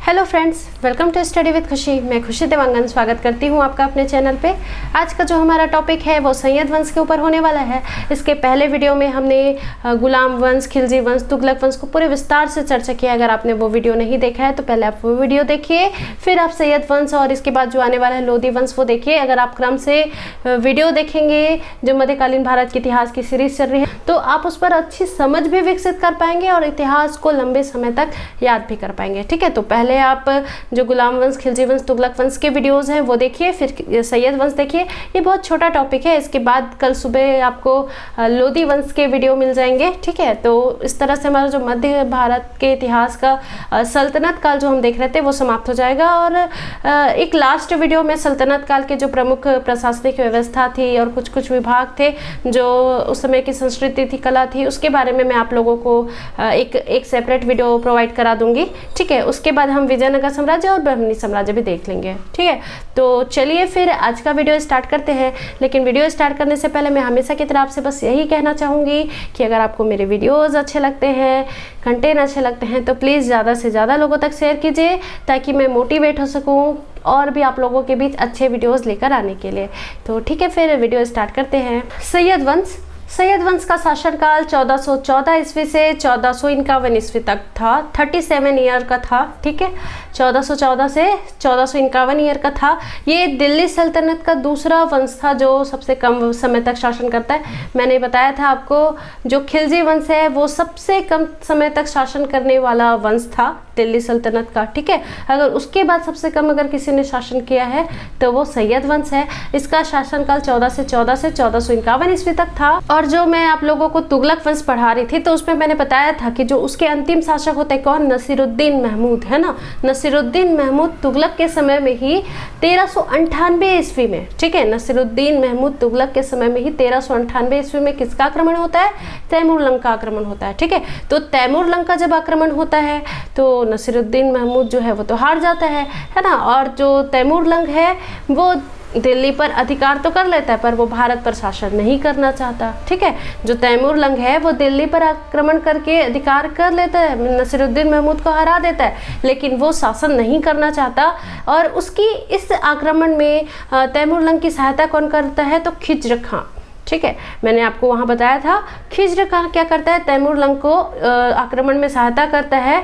Hello friends, welcome to study with Khushi. मैं खुशी देवांगन स्वागत करती हूँ आपका अपने चैनल पे। आज का जो हमारा टॉपिक है वो सैयद वंश के ऊपर होने वाला है। इसके पहले वीडियो में हमने गुलाम वंश, खिलजी वंश, तुगलक वंश को पूरे विस्तार से चर्चा किया। अगर आपने वो वीडियो नहीं देखा है तो पहले आप वो वीडियो देखिए, फिर आप सैयद वंश और इसके बाद जो आने वाला है लोधी वंश वो देखिए। अगर आप क्रम से वीडियो देखेंगे जो मध्यकालीन भारत के इतिहास की सीरीज चल रही है तो आप उस पर अच्छी समझ भी विकसित कर पाएंगे और इतिहास को लंबे समय तक याद भी कर पाएंगे। ठीक है, तो पहले आप जो गुलाम वंश, खिलजी वंश, तुगलक वंश के वीडियोस हैं वो देखिए, फिर सैयद वंश देखिए। ये बहुत छोटा टॉपिक है। इसके बाद कल सुबह आपको लोधी वंश के वीडियो मिल जाएंगे। ठीक है, तो इस तरह से हमारा जो मध्य भारत के इतिहास का सल्तनत काल जो हम देख रहे थे वो समाप्त हो जाएगा। और एक लास्ट वीडियो में सल्तनत काल के जो प्रमुख प्रशासनिक व्यवस्था थी और कुछ कुछ विभाग थे जो उस समय की संस्कृति थी, कला थी, उसके बारे में मैं आप लोगों को एक सेपरेट वीडियो प्रोवाइड करा दूंगी। ठीक है, उसके बाद हम विजयनगर साम्राज्य और ब्रह्मणी साम्राज्य भी देख लेंगे। ठीक है, तो चलिए फिर आज का वीडियो स्टार्ट करते हैं। लेकिन वीडियो स्टार्ट करने से पहले मैं हमेशा की तरह आपसे बस यही कहना चाहूँगी कि अगर आपको मेरे वीडियोस अच्छे लगते हैं, कंटेंट अच्छे लगते हैं तो प्लीज़ ज़्यादा से ज़्यादा लोगों तक शेयर कीजिए ताकि मैं मोटिवेट हो सकूँ और भी आप लोगों के बीच अच्छे वीडियोस लेकर आने के लिए। तो ठीक है, फिर वीडियो स्टार्ट करते हैं। सैयद वंश का शासनकाल 1414 ईस्वी से 1451 ईस्वी तक था। 37 ईयर का था। ठीक है, 1414 से 1451 ईयर का था। ये दिल्ली सल्तनत का दूसरा वंश था जो सबसे कम समय तक शासन करता है। मैंने बताया था आपको जो खिलजी वंश है वो सबसे कम समय तक शासन करने वाला वंश था दिल्ली सल्तनत का। ठीक है, अगर उसके बाद सबसे कम अगर किसी ने शासन किया है तो वो सैयद वंश है। इसका शासनकाल 14 से 1451 ईस्वी तक था। और जो मैं आप लोगों को तुगलक वंश पढ़ा रही थी तो उसमें मैंने बताया था कि जो उसके अंतिम शासक होते हैं कौन, नसीरुद्दीन महमूद, है ना। नसीरुद्दीन महमूद तुगलक के समय में ही 1398 ईस्वी में, ठीक है, नसीरुद्दीन महमूद तुगलक के समय में ही 1398 ईस्वी में किसका आक्रमण होता है? तैमूर लंग का आक्रमण होता है। ठीक है, तो तैमूर लंग का जब आक्रमण होता है तो नसीरुद्दीन महमूद जो है वो तो हार जाता है ना। और जो तैमूर लंग है वो दिल्ली पर अधिकार तो कर लेता है पर वो भारत पर शासन नहीं करना चाहता। ठीक है, जो तैमूर लंग है वो दिल्ली पर आक्रमण करके अधिकार कर लेता है, नसीरुद्दीन महमूद को हरा देता है, लेकिन वो शासन नहीं करना चाहता। और उसकी इस आक्रमण में तैमूर लंग की सहायता कौन करता है? तो खिज्र खां। ठीक है, मैंने आपको वहाँ बताया था। खिज्र खां क्या करता है? तैमूर लंग को आक्रमण में सहायता करता है।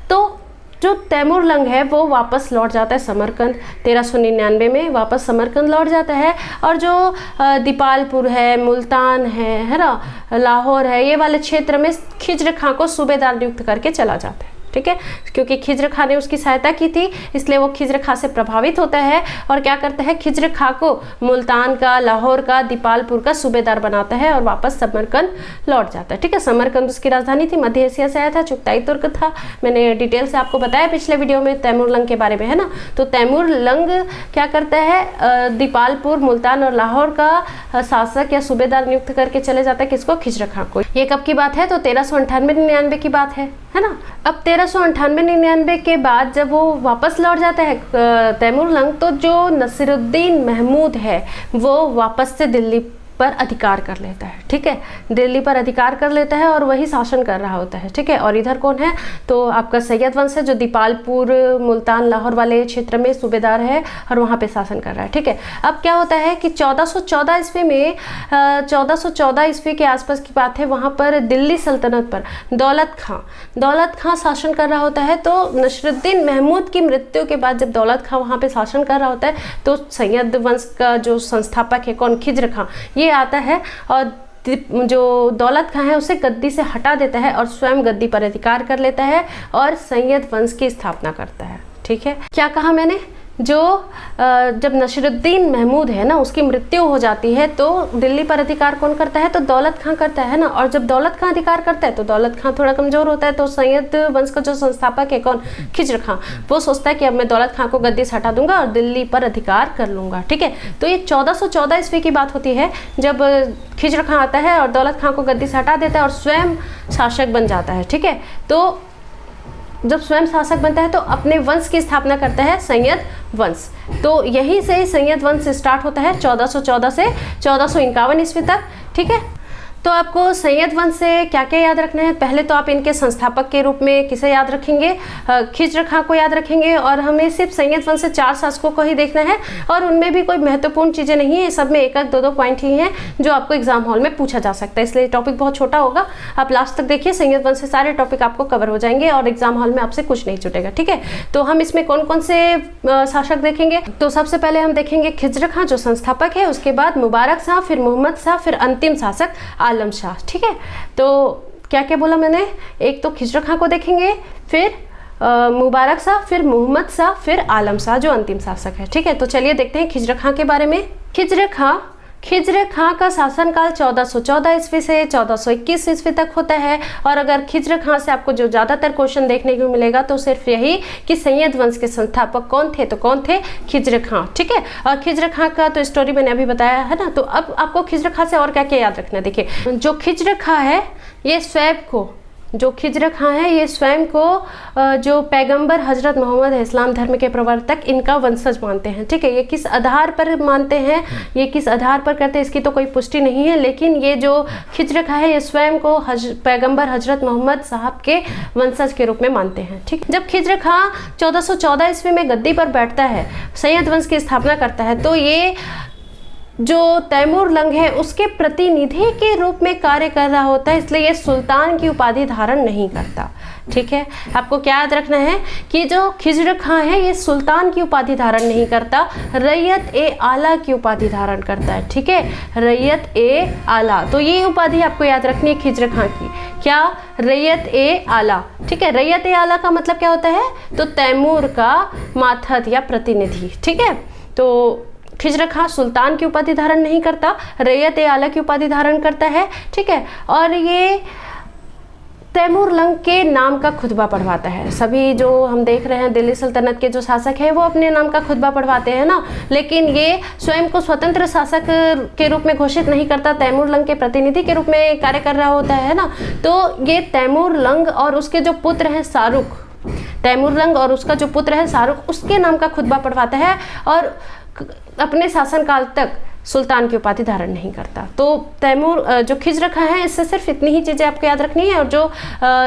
तो जो तैमूर लंग है वो वापस लौट जाता है समरकंद। 1399 में वापस समरकंद लौट जाता है। और जो दीपालपुर है, मुल्तान है ना, लाहौर है, ये वाले क्षेत्र में खिज्र खां को सूबेदार नियुक्त करके चला जाता है। ठीक है, क्योंकि खिज्र खां ने उसकी सहायता की थी इसलिए वो खिज्र खां से प्रभावित होता है और क्या करता है, खिज्र खां को मुल्तान का, लाहौर का, दीपालपुर का सूबेदार बनाता है और वापस समरकंद लौट जाता है। ठीक है, समरकंद उसकी राजधानी थी, मध्य एशिया से आया था, चुगताई तुर्क था। मैंने डिटेल से आपको बताया पिछले वीडियो में तैमूर लंग के बारे में, है ना। तो तैमूर लंग क्या करता है, दीपालपुर, मुल्तान और लाहौर का शासक या सूबेदार नियुक्त करके चले जाता है किसको? खिज्र खां को। ये कब की बात है? तो 1398-99 की बात है ना। अब 1398-99 के बाद जब वो वापस लौट जाता है तैमूर लंग तो जो नसीरुद्दीन महमूद है वो वापस से दिल्ली पर अधिकार कर लेता है। ठीक है, दिल्ली पर अधिकार कर लेता है और वही शासन कर रहा होता है। ठीक है, और इधर कौन है? तो आपका सैयद वंश है जो दीपालपुर, मुल्तान, लाहौर वाले क्षेत्र में सूबेदार है और वहाँ पे शासन कर रहा है। ठीक है, अब क्या होता है कि 1414 ईस्वी में 1414 ईस्वी के आसपास की बात है, वहाँ पर दिल्ली सल्तनत पर दौलत खां शासन कर रहा होता है। तो नसीरुद्दीन महमूद की मृत्यु के बाद जब दौलत खां वहाँ पे शासन कर रहा होता है तो सैयद वंश का जो संस्थापक है कौन? खिज्र खां, ये आता है और जो दौलत खां है उसे गद्दी से हटा देता है और स्वयं गद्दी पर अधिकार कर लेता है और सैयद वंश की स्थापना करता है। ठीक है, क्या कहा मैंने? जो जब नसीरुद्दीन महमूद है ना उसकी मृत्यु हो जाती है तो दिल्ली पर अधिकार कौन करता है? तो दौलत खां करता है ना। और जब दौलत खां अधिकार करता है तो दौलत खां थोड़ा कमजोर होता है तो सैयद वंश का जो संस्थापक है कौन? खिज्र खां, वो सोचता है कि अब मैं दौलत खां को गद्दी से हटा दूंगा और दिल्ली पर अधिकार कर लूंगा। ठीक है, तो ये 1414 ईस्वी की बात होती है जब खिज्र खां आता है और दौलत खां को गद्दी से हटा देता है और स्वयं शासक बन जाता है। ठीक है, तो जब स्वयं शासक बनता है तो अपने वंश की स्थापना करता है सैयद वंश। तो यहीं से सैयद वंश स्टार्ट होता है 1414 से 1451 ईस्वी तक। ठीक है, तो आपको सैयद वंश से क्या क्या याद रखना है? पहले तो आप इनके संस्थापक के रूप में किसे याद रखेंगे? खिज्र खां को याद रखेंगे। और हमें सिर्फ सैयद वंश से 4 शासकों को ही देखना है और उनमें भी कोई महत्वपूर्ण चीज़ें नहीं है, सब में 1-1, 2-2 पॉइंट ही हैं जो आपको एग्जाम हॉल में पूछा जा सकता है, इसलिए टॉपिक बहुत छोटा होगा। आप लास्ट तक देखिए, सैयद वंश से सारे टॉपिक आपको कवर हो जाएंगे और एग्जाम हॉल में आपसे कुछ नहीं छूटेगा। ठीक है, तो हम इसमें कौन कौन से शासक देखेंगे? तो सबसे पहले हम देखेंगे खिज्र खां जो संस्थापक है, उसके बाद मुबारक शाह, फिर मोहम्मद शाह, फिर अंतिम शासक आलम शाह। ठीक है, तो क्या क्या बोला मैंने? एक तो खिज्र खां को देखेंगे, फिर मुबारक शाह, फिर मोहम्मद शाह, फिर आलम शाह जो अंतिम शासक है। ठीक है, तो चलिए देखते हैं खिज्र खां के बारे में। खिज्र खां का शासनकाल 1414 ईस्वी से 1421 ईस्वी तक होता है। और अगर खिज्र खां से आपको जो ज़्यादातर क्वेश्चन देखने को मिलेगा तो सिर्फ यही कि सैयद वंश के संस्थापक कौन थे, तो कौन थे? खिज्र खां। ठीक है, और खिज्र खां का तो स्टोरी मैंने अभी बताया है ना। तो अब आपको खिज्र खां से और क्या क्या याद रखना है? देखिए, जो खिज्र खां है ये स्वयं को जो पैगंबर हजरत मोहम्मद है, इस्लाम धर्म के प्रवर्तक, इनका वंशज मानते हैं। ठीक है, ये किस आधार पर मानते हैं, ये किस आधार पर करते हैं, इसकी तो कोई पुष्टि नहीं है, लेकिन ये जो खिज्र खां है ये स्वयं को पैगंबर हजरत मोहम्मद साहब के वंशज के रूप में मानते हैं। ठीक, जब खिज्र खां 1414 ईस्वी में गद्दी पर बैठता है, सैयद वंश की स्थापना करता है, तो ये जो तैमूर लंग है उसके प्रतिनिधि के रूप में कार्य कर रहा होता है, इसलिए ये सुल्तान की उपाधि धारण नहीं करता। ठीक है, आपको क्या याद रखना है कि जो खिज्र खां है ये सुल्तान की उपाधि धारण नहीं करता, रैयत ए आला की उपाधि धारण करता है। ठीक है, रैयत ए आला, तो ये उपाधि आपको याद रखनी है खिज्र खां की। क्या? रैयत ए आला। ठीक है, रैयत ए आला का मतलब क्या होता है? तो तैमूर का मातहत या प्रतिनिधि। ठीक है, तो खिज्र खां सुल्तान की उपाधि धारण नहीं करता, रैयत ए आला की उपाधि धारण करता है। ठीक है, और ये तैमूर लंग के नाम का खुतबा पढ़वाता है। सभी जो हम देख रहे हैं दिल्ली सल्तनत के जो शासक हैं वो अपने नाम का खुतबा पढ़वाते हैं ना, लेकिन ये स्वयं को स्वतंत्र शासक के रूप में घोषित नहीं करता, तैमूर लंग के प्रतिनिधि के रूप में कार्य कर रहा होता है ना। तो ये तैमूर लंग और उसके जो पुत्र हैं शाहरुख, तैमूर लंग और उसका जो पुत्र है शाहरुख, उसके नाम का खुतबा पढ़वाता है और अपने शासनकाल तक सुल्तान की उपाधि धारण नहीं करता। तो तैमूर जो खिज्र खां है, इससे सिर्फ इतनी ही चीज़ें आपको याद रखनी है। और जो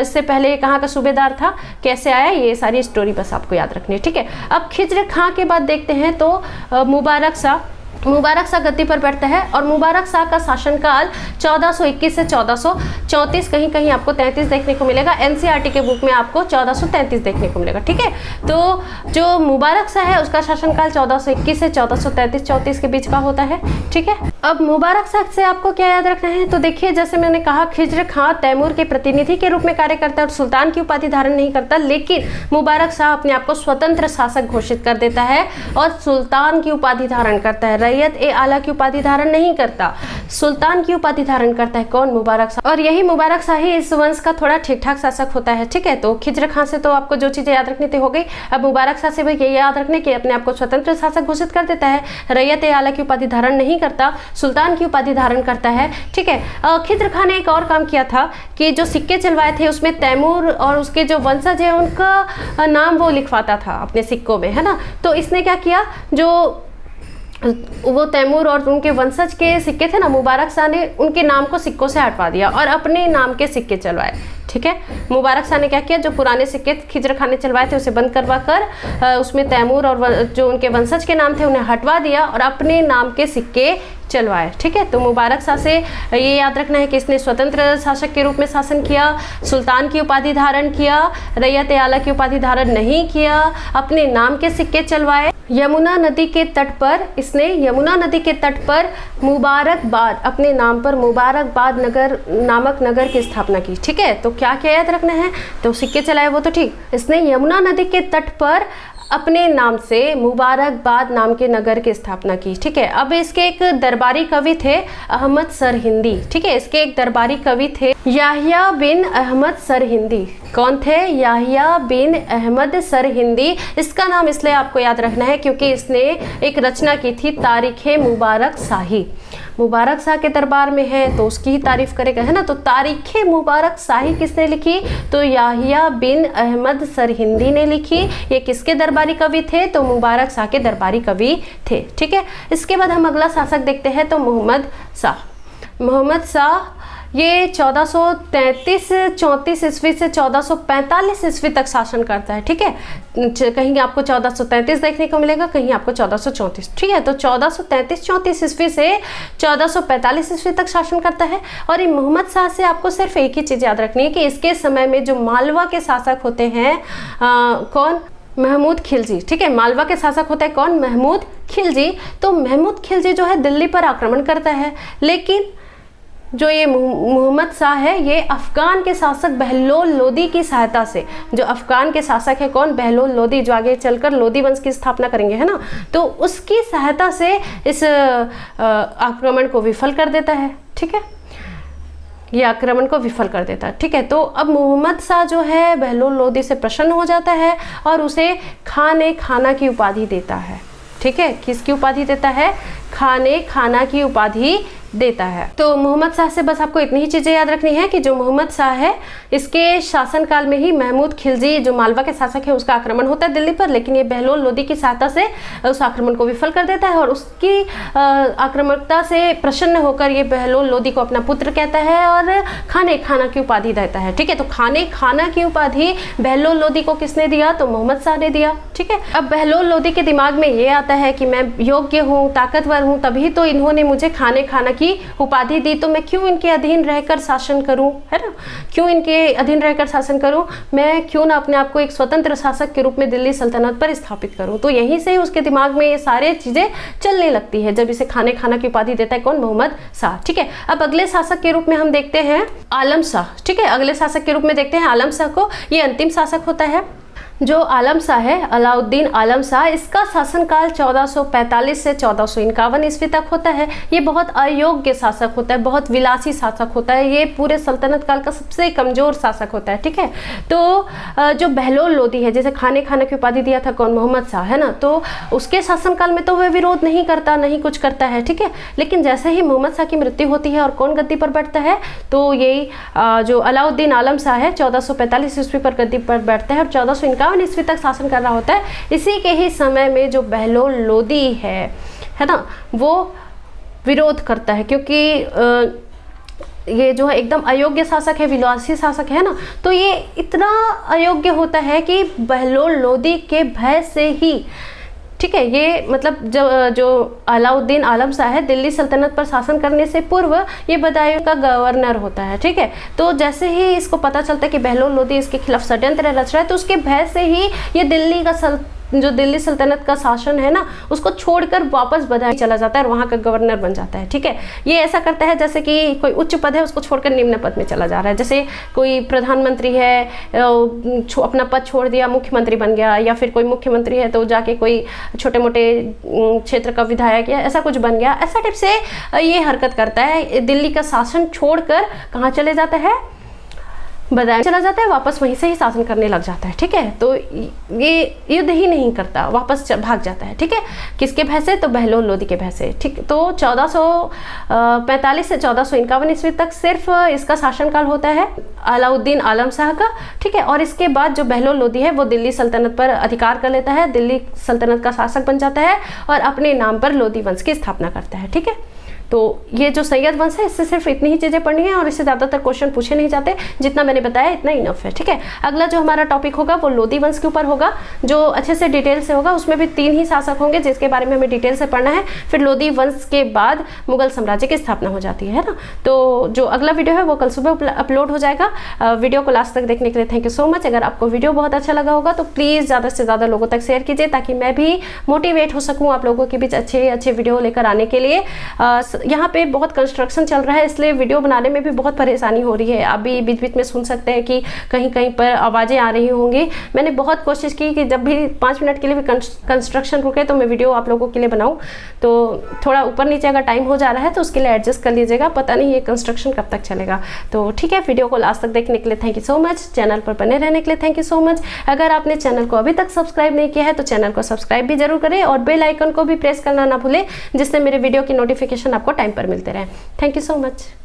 इससे पहले कहाँ का सूबेदार था, कैसे आया, ये सारी स्टोरी बस आपको याद रखनी है। ठीक है, अब खिज्र खां के बाद देखते हैं तो मुबारक शाह गद्दी पर बैठता है और मुबारक शाह का शासनकाल 1421 से 1434, कहीं कहीं आपको 33 देखने को मिलेगा, एनसीईआरटी के बुक में आपको 1433 देखने को मिलेगा। ठीक है, तो जो मुबारक शाह है उसका शासनकाल 1421 से 1433-34 के बीच का होता है। ठीक है, अब मुबारक शाह से आपको क्या याद रखना है? तो देखिए, जैसे मैंने कहा खिज्र खां तैमूर के प्रतिनिधि के रूप में कार्य करता है और सुल्तान की उपाधि धारण नहीं करता, लेकिन मुबारक शाह अपने आप को स्वतंत्र शासक घोषित कर देता है और सुल्तान की उपाधि धारण करता है, रैयत ए आला की उपाधि धारण नहीं करता, सुल्तान की उपाधि धारण करता है। कौन? मुबारक शाह। और यही मुबारक शाह ही इस वंश का थोड़ा ठीक ठाक शासक होता है। ठीक है, तो खिज्र खां से तो आपको जो चीजें याद रखनी थी हो गई। अब मुबारक शाह से भी ये याद रखने की अपने आप को स्वतंत्र शासक घोषित कर देता है, रैयत ए आला की उपाधि धारण नहीं करता, सुल्तान की उपाधि धारण करता है। ठीक है, खिज्र खां ने एक और काम किया था कि जो सिक्के चलवाए थे उसमें तैमूर और उसके जो वंशज है उनका नाम वो लिखवाता था अपने सिक्कों में, है ना। तो इसने क्या किया, जो वो तैमूर और उनके वंशज के सिक्के थे ना, मुबारक शाह ने उनके नाम को सिक्कों से हटवा दिया और अपने नाम के सिक्के चलवाए। ठीक है, मुबारक शाह ने क्या किया, जो पुराने सिक्के खिज्र खां ने चलवाए थे उसे बंद करवा कर उसमें तैमूर और जो उनके वंशज के नाम थे उन्हें हटवा दिया और अपने नाम के सिक्के चलवाए। ठीक है, तो मुबारक शाह से ये याद रखना है कि इसने स्वतंत्र शासक के रूप में शासन किया, सुल्तान की उपाधि धारण किया, रैयत ए आला की उपाधि धारण नहीं किया, अपने नाम के सिक्के चलवाए। यमुना नदी के तट पर इसने मुबारकबाद, अपने नाम पर मुबारकबाद नगर नामक नगर की स्थापना की। ठीक है, तो क्या क्या याद रखना है, तो सिक्के चलाए वो तो ठीक, इसने यमुना नदी के तट पर अपने नाम से मुबारकबाद नाम के नगर की स्थापना की। ठीक है, अब इसके एक दरबारी कवि थे अहमद सरहिंदी। ठीक है, इसके एक दरबारी कवि थे याहिया बिन अहमद सरहिंदी। कौन थे? याहिया बिन अहमद सरहिंदी। इसका नाम इसलिए आपको याद रखना है क्योंकि इसने एक रचना की थी तारीखे मुबारक शाही। मुबारक शाह के दरबार में है तो उसकी ही तारीफ करेगा, है ना। तो तारीखे मुबारक शाही किसने लिखी? तो याहिया बिन अहमद सरहिंदी ने लिखी। ये किसके दरबारी कवि थे? तो मुबारक शाह के दरबारी कवि थे। ठीक है, इसके बाद हम अगला शासक देखते हैं तो मोहम्मद शाह। ये 1433-34 ईस्वी से 1445 ईस्वी तक शासन करता है। ठीक है, कहीं आपको 1433 देखने को मिलेगा, कहीं आपको 1434। ठीक है, तो 1433-34 ईस्वी से 1445 ईस्वी तक शासन करता है। और ये मोहम्मद शाह से आपको सिर्फ एक ही चीज़ याद रखनी है कि इसके समय में जो मालवा के शासक होते हैं कौन, महमूद खिलजी। ठीक है, मालवा के शासक होते हैं कौन, महमूद खिलजी। तो महमूद खिलजी जो है दिल्ली पर आक्रमण करता है, लेकिन जो ये मोहम्मद शाह है ये अफगान के शासक बहलोल लोदी की सहायता से, जो अफगान के शासक है कौन, बहलोल लोदी, जो आगे चलकर लोदी वंश की स्थापना करेंगे, है ना, तो उसकी सहायता से इस आक्रमण को विफल कर देता है। ठीक है, ये आक्रमण को विफल कर देता है। ठीक है, तो अब मोहम्मद शाह जो है बहलोल लोदी से प्रसन्न हो जाता है और उसे खाना की उपाधि देता है। ठीक है, किसकी उपाधि देता है, खाना की उपाधि देता है। तो मोहम्मद शाह से बस आपको इतनी ही चीज़ें याद रखनी है कि जो मोहम्मद शाह है इसके शासनकाल में ही महमूद खिलजी जो मालवा के शासक है उसका आक्रमण होता है दिल्ली पर, लेकिन ये बहलोल लोदी की सहायता से उस आक्रमण को विफल कर देता है और उसकी आक्रामकता से प्रसन्न होकर ये बहलोल लोदी को अपना पुत्र कहता है और खाना की उपाधि देता है। ठीक है, तो खाना की उपाधि बहलोल लोदी को किसने दिया, तो मोहम्मद शाह ने दिया। ठीक है, अब बहलोल लोदी के दिमाग में ये आता है कि मैं योग्य हूँ, ताकतवर हूँ, तभी तो इन्होंने मुझे खाना की उपाधि दी, तो मैं क्यों इनके अधीन रहकर शासन करूं, है ना, क्यों इनके अधीन रहकर शासन करूं, मैं क्यों ना अपने आप को एक स्वतंत्र शासक के रूप में दिल्ली सल्तनत पर स्थापित करूं। तो यहीं से उसके दिमाग में ये सारे चीजें चलने लगती है जब इसे खाना की उपाधि देता है कौन, मोहम्मद शाह। ठीक है, अब अगले शासक के रूप में हम देखते हैं आलम शाह। ठीक है, अगले शासक के रूप में देखते हैं आलम शाह को। ये अंतिम शासक होता है। जो आलम शाह है, अलाउद्दीन आलम शाह, इसका शासनकाल 1445 से 1451 ईस्वी तक होता है। ये बहुत अयोग्य शासक होता है, बहुत विलासी शासक होता है, ये पूरे सल्तनत काल का सबसे कमजोर शासक होता है। ठीक है, तो जो बहलोल लोदी है, जैसे खाना की उपाधि दिया था कौन, मोहम्मद शाह, है ना, तो उसके शासनकाल में तो वह विरोध नहीं करता, नहीं कुछ करता है। ठीक है, लेकिन जैसे ही मोहम्मद शाह की मृत्यु होती है और कौन गद्दी पर बैठता है, तो यही जो अलाउद्दीन आलम शाह है 1445 ईस्वी पर गद्दी पर बैठता है और 1451 ईस्वी तक शासन कर रहा होता है। इसी के ही समय में जो बहलोल लोदी है ना, वो विरोध करता है, क्योंकि ये जो है एकदम अयोग्य शासक है, विलासी शासक है ना, तो ये इतना अयोग्य होता है कि बहलोल लोदी के भय से ही, ठीक है, ये मतलब जो अलाउद्दीन आलम शाह है दिल्ली सल्तनत पर शासन करने से पूर्व ये बदायूं का गवर्नर होता है। ठीक है, तो जैसे ही इसको पता चलता है कि बहलोल लोदी इसके खिलाफ षड्यंत्र रच रहा है, तो उसके भय से ही ये जो दिल्ली सल्तनत का शासन है ना, उसको छोड़कर वापस बदायूं चला जाता है और वहाँ का गवर्नर बन जाता है। ठीक है, ये ऐसा करता है जैसे कि कोई उच्च पद है उसको छोड़कर निम्न पद में चला जा रहा है, जैसे कोई प्रधानमंत्री है अपना पद छोड़ दिया, मुख्यमंत्री बन गया, या फिर कोई मुख्यमंत्री है तो जाके कोई छोटे मोटे क्षेत्र का विधायक या ऐसा कुछ बन गया, ऐसा टाइप से ये हरकत करता है। दिल्ली का शासन छोड़कर कहाँ चले जाता है, बदायूं चला जाता है, वापस वहीं से ही शासन करने लग जाता है। ठीक है, तो ये युद्ध ही नहीं करता, वापस भाग जाता है। ठीक है, किसके भय से, तो बहलोल लोदी के भय से। ठीक, तो 1445 से 1451 ईस्वी तक सिर्फ इसका शासनकाल होता है अलाउद्दीन आलम शाह का। ठीक है, और इसके बाद जो बहलोल लोदी है वो दिल्ली सल्तनत पर अधिकार कर लेता है, दिल्ली सल्तनत का शासक बन जाता है और अपने नाम पर लोदी वंश की स्थापना करता है। ठीक है, तो ये जो सैयद वंश है इससे सिर्फ इतनी ही चीज़ें पढ़नी है और इससे ज़्यादातर क्वेश्चन पूछे नहीं जाते, जितना मैंने बताया इतना इनफ है। ठीक है, अगला जो हमारा टॉपिक होगा वो लोदी वंश के ऊपर होगा, जो अच्छे से डिटेल से होगा। उसमें भी 3 ही शासक होंगे जिसके बारे में हमें डिटेल से पढ़ना है। फिर लोदी वंश के बाद मुगल साम्राज्य की स्थापना हो जाती है ना। तो जो अगला वीडियो है वो कल सुबह अपलोड हो जाएगा। वीडियो को लास्ट तक देखने के लिए थैंक यू सो मच। अगर आपको वीडियो बहुत अच्छा लगा होगा तो प्लीज़ ज़्यादा से ज़्यादा लोगों तक शेयर कीजिए, ताकि मैं भी मोटिवेट हो सकूँ आप लोगों के बीच अच्छे वीडियो लेकर आने के लिए। यहाँ पे बहुत कंस्ट्रक्शन चल रहा है, इसलिए वीडियो बनाने में भी बहुत परेशानी हो रही है। अभी बीच बीच में सुन सकते हैं कि कहीं कहीं पर आवाज़ें आ रही होंगी। मैंने बहुत कोशिश की कि जब भी 5 मिनट के लिए भी कंस्ट्रक्शन रुके तो मैं वीडियो आप लोगों के लिए बनाऊं। तो थोड़ा ऊपर नीचे अगर टाइम हो जा रहा है तो उसके लिए एडजस्ट कर लीजिएगा, पता नहीं ये कंस्ट्रक्शन कब तक चलेगा। तो ठीक है, वीडियो को लास्ट तक देखने के लिए thank you so much. Channel पर बने रहने के लिए थैंक यू सो मच। अगर आपने चैनल को अभी तक सब्सक्राइब नहीं किया है तो चैनल को सब्सक्राइब भी जरूर करें और बेल आइकन को भी प्रेस करना ना भूलें, जिससे मेरे वीडियो की नोटिफिकेशन आपको टाइम पर मिलते रहे। Thank you so much.